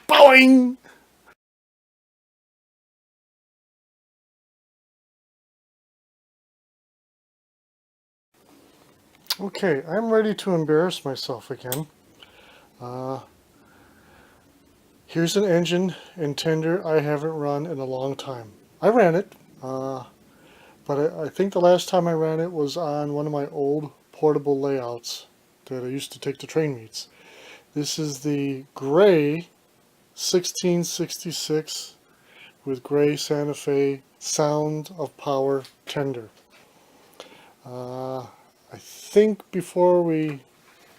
Boing! Okay, I'm ready to embarrass myself again. Here's an engine and tender I haven't run in a long time. I ran it, but I think the last time I ran it was on one of my old portable layouts that I used to take to train meets. This is the gray 1666 with gray Santa Fe Sound of Power tender. I think before we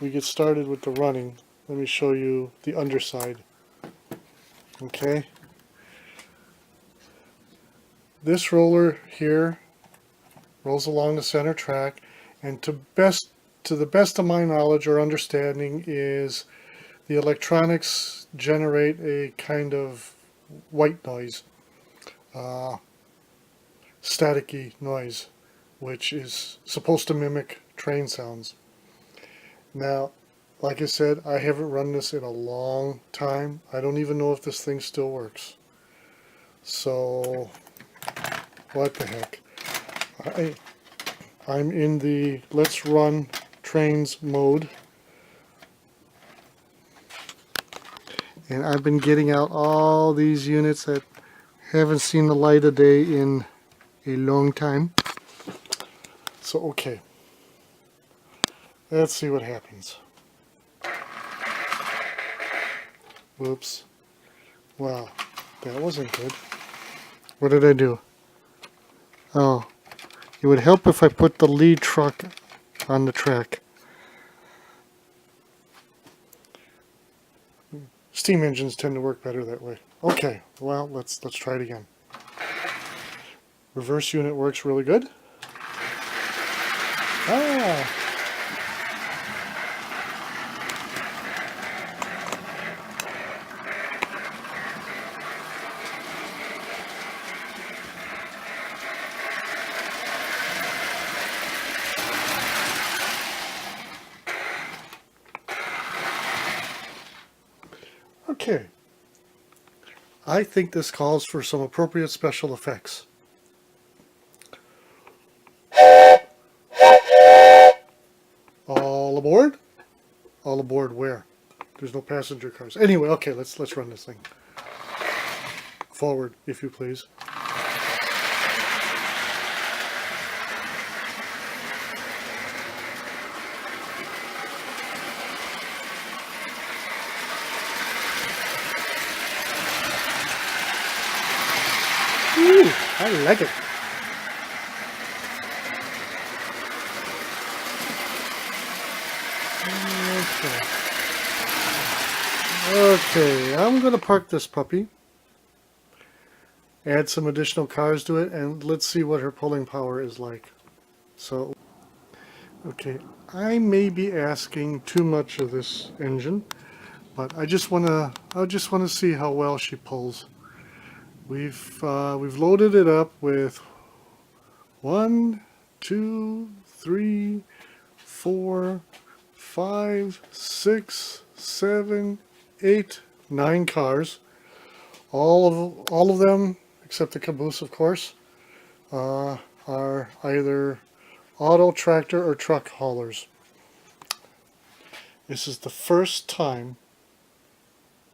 get started with the running, let me show you the underside. Okay. This roller here rolls along the center track, and to the best of my knowledge or understanding is the electronics generate a kind of white noise, staticky noise, which is supposed to mimic train sounds. Now, like I said, I haven't run this in a long time. I don't even know if this thing still works. So, what the heck. I'm in the let's run trains mode. And I've been getting out all these units that haven't seen the light of day in a long time. So, okay. Let's see what happens. Whoops. Wow, that wasn't good. What did I do? Oh, it would help if I put the lead truck on the track. Steam engines tend to work better that way. Okay, well, let's try it again. Reverse unit works really good. Ah! Okay. I think this calls for some appropriate special effects. All aboard? All aboard where? There's no passenger cars. Anyway, okay, let's run this thing. Forward, if you please. Ooh, I like it. Okay, I'm going to park this puppy, add some additional cars to it, and let's see what her pulling power is like. So, okay, I may be asking too much of this engine, but I just want to see how well she pulls. We've loaded it up with 1, 2, 3, 4, 5, 6, 7, 8, 9 cars. All of them, except the caboose, of course, are either auto, tractor, or truck haulers. This is the first time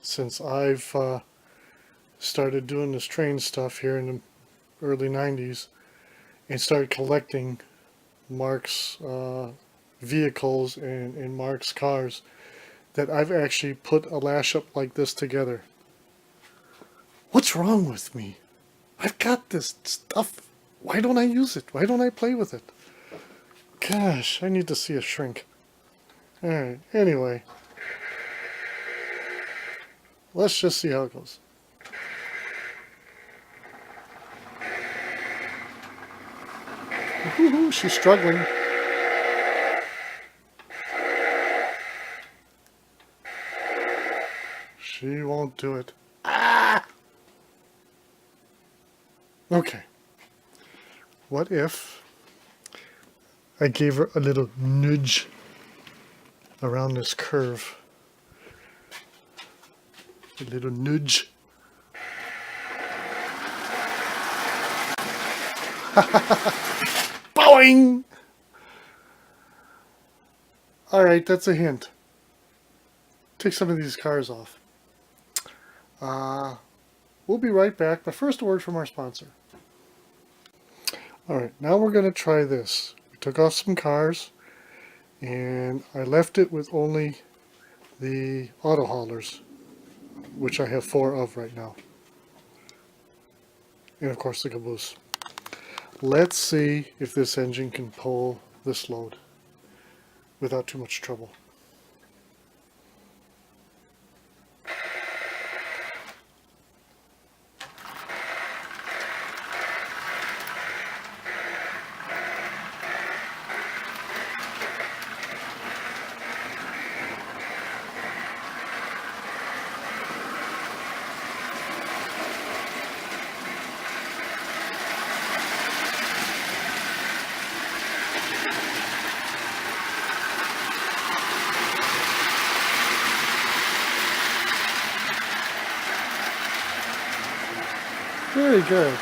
since I've started doing this train stuff here in the early 90s and started collecting Marx vehicles and Marx cars that I've actually put a lash up like this together. What's wrong with me? I've got this stuff. Why don't I use it? Why don't I play with it? Gosh, I need to see a shrink. Alright, anyway. Let's just see how it goes. Woohoo, she's struggling. She won't do it. Ah! Okay. What if I gave her a little nudge around this curve? A little nudge. Boing! Alright, that's a hint. Take some of these cars off. We'll be right back, but first a word from our sponsor. Alright, now we're going to try this. We took off some cars, and I left it with only the auto haulers, which I have 4 of right now. And of course the caboose. Let's see if this engine can pull this load without too much trouble. Very good.